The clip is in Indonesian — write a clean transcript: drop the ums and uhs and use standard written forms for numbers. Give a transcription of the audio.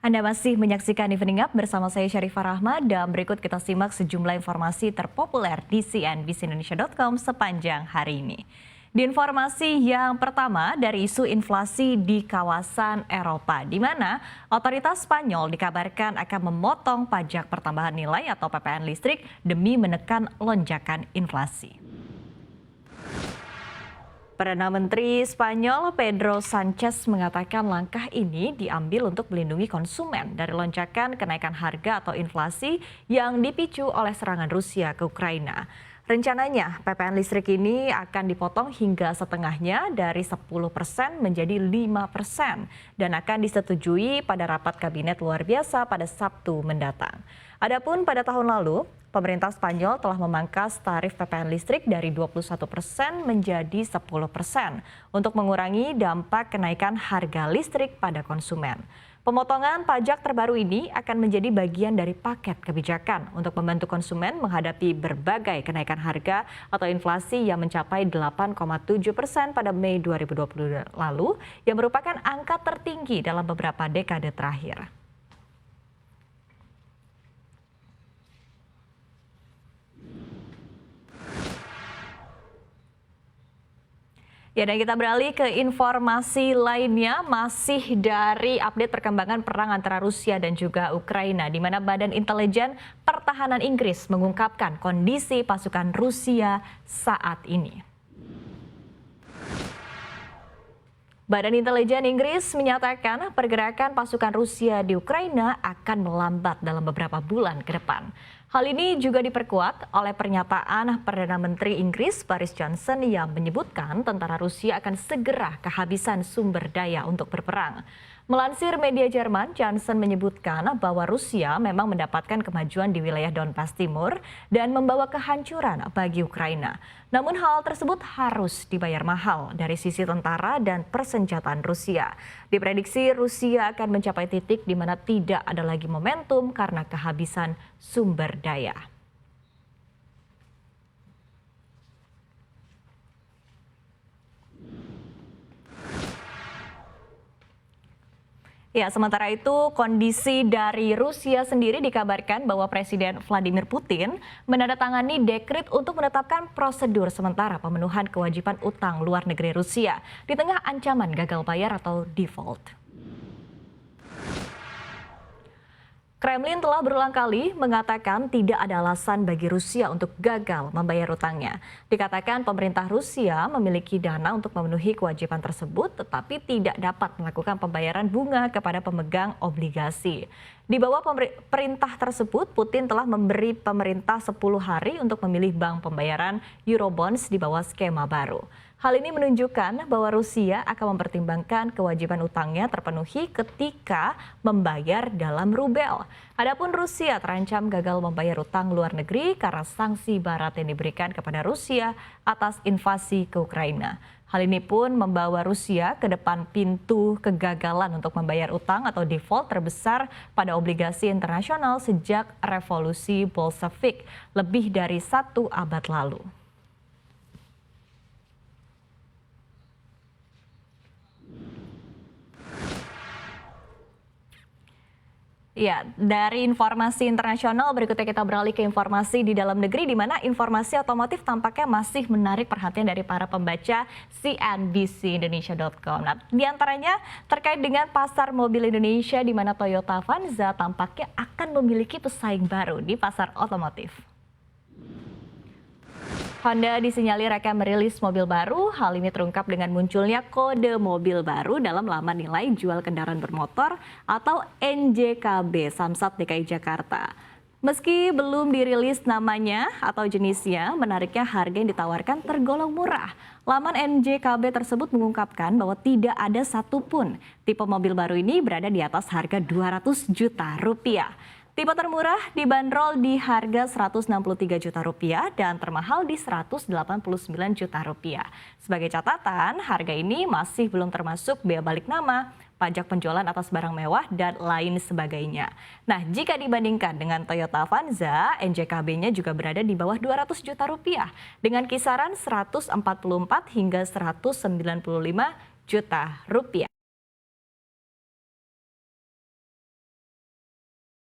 Anda masih menyaksikan Evening Up bersama saya Syarifah Rahma dan berikut kita simak sejumlah informasi terpopuler di cnbcindonesia.com sepanjang hari ini. Di informasi yang pertama dari isu inflasi di kawasan Eropa, di mana otoritas Spanyol dikabarkan akan memotong pajak pertambahan nilai atau PPN listrik demi menekan lonjakan inflasi. Perdana Menteri Spanyol Pedro Sanchez mengatakan langkah ini diambil untuk melindungi konsumen dari lonjakan kenaikan harga atau inflasi yang dipicu oleh serangan Rusia ke Ukraina. Rencananya PPN listrik ini akan dipotong hingga setengahnya dari 10% menjadi 5% dan akan disetujui pada rapat kabinet luar biasa pada Sabtu mendatang. Adapun pada tahun lalu, pemerintah Spanyol telah memangkas tarif PPN listrik dari 21% menjadi 10% untuk mengurangi dampak kenaikan harga listrik pada konsumen. Pemotongan pajak terbaru ini akan menjadi bagian dari paket kebijakan untuk membantu konsumen menghadapi berbagai kenaikan harga atau inflasi yang mencapai 8,7% pada Mei 2020 lalu, yang merupakan angka tertinggi dalam beberapa dekade terakhir. Ya, dan kita beralih ke informasi lainnya, masih dari update perkembangan perang antara Rusia dan juga Ukraina, di mana Badan Intelijen Pertahanan Inggris mengungkapkan kondisi pasukan Rusia saat ini. Badan Intelijen Inggris menyatakan pergerakan pasukan Rusia di Ukraina akan melambat dalam beberapa bulan ke depan. Hal ini juga diperkuat oleh pernyataan Perdana Menteri Inggris Boris Johnson yang menyebutkan tentara Rusia akan segera kehabisan sumber daya untuk berperang. Melansir media Jerman, Johnson menyebutkan bahwa Rusia memang mendapatkan kemajuan di wilayah Donbas Timur dan membawa kehancuran bagi Ukraina. Namun hal tersebut harus dibayar mahal dari sisi tentara dan persenjataan Rusia. Diprediksi Rusia akan mencapai titik di mana tidak ada lagi momentum karena kehabisan sumber daya. Ya, sementara itu kondisi dari Rusia sendiri dikabarkan bahwa Presiden Vladimir Putin menandatangani dekret untuk menetapkan prosedur sementara pemenuhan kewajiban utang luar negeri Rusia di tengah ancaman gagal bayar atau default. Kremlin telah berulang kali mengatakan tidak ada alasan bagi Rusia untuk gagal membayar utangnya. Dikatakan pemerintah Rusia memiliki dana untuk memenuhi kewajiban tersebut tetapi tidak dapat melakukan pembayaran bunga kepada pemegang obligasi. Di bawah perintah tersebut, Putin telah memberi pemerintah 10 hari untuk memilih bank pembayaran Eurobonds di bawah skema baru. Hal ini menunjukkan bahwa Rusia akan mempertimbangkan kewajiban utangnya terpenuhi ketika membayar dalam rubel. Adapun Rusia terancam gagal membayar utang luar negeri karena sanksi barat yang diberikan kepada Rusia atas invasi ke Ukraina. Hal ini pun membawa Rusia ke depan pintu kegagalan untuk membayar utang atau default terbesar pada obligasi internasional sejak revolusi Bolshevik lebih dari 1 abad lalu. Ya, dari informasi internasional berikutnya kita beralih ke informasi di dalam negeri di mana informasi otomotif tampaknya masih menarik perhatian dari para pembaca cnbcindonesia.com. Nah, di antaranya terkait dengan pasar mobil Indonesia di mana Toyota Avanza tampaknya akan memiliki pesaing baru di pasar otomotif. Honda disinyalir akan merilis mobil baru. Hal ini terungkap dengan munculnya kode mobil baru dalam laman nilai jual kendaraan bermotor atau NJKB Samsat DKI Jakarta. Meski belum dirilis namanya atau jenisnya, menariknya harga yang ditawarkan tergolong murah. Laman NJKB tersebut mengungkapkan bahwa tidak ada satupun tipe mobil baru ini berada di atas harga 200 juta rupiah. Tipe termurah dibanderol di harga 163 juta rupiah dan termahal di 189 juta rupiah. Sebagai catatan, harga ini masih belum termasuk bea balik nama, pajak penjualan atas barang mewah, dan lain sebagainya. Nah, jika dibandingkan dengan Toyota Avanza, NJKB-nya juga berada di bawah 200 juta rupiah dengan kisaran 144 hingga 195 juta rupiah.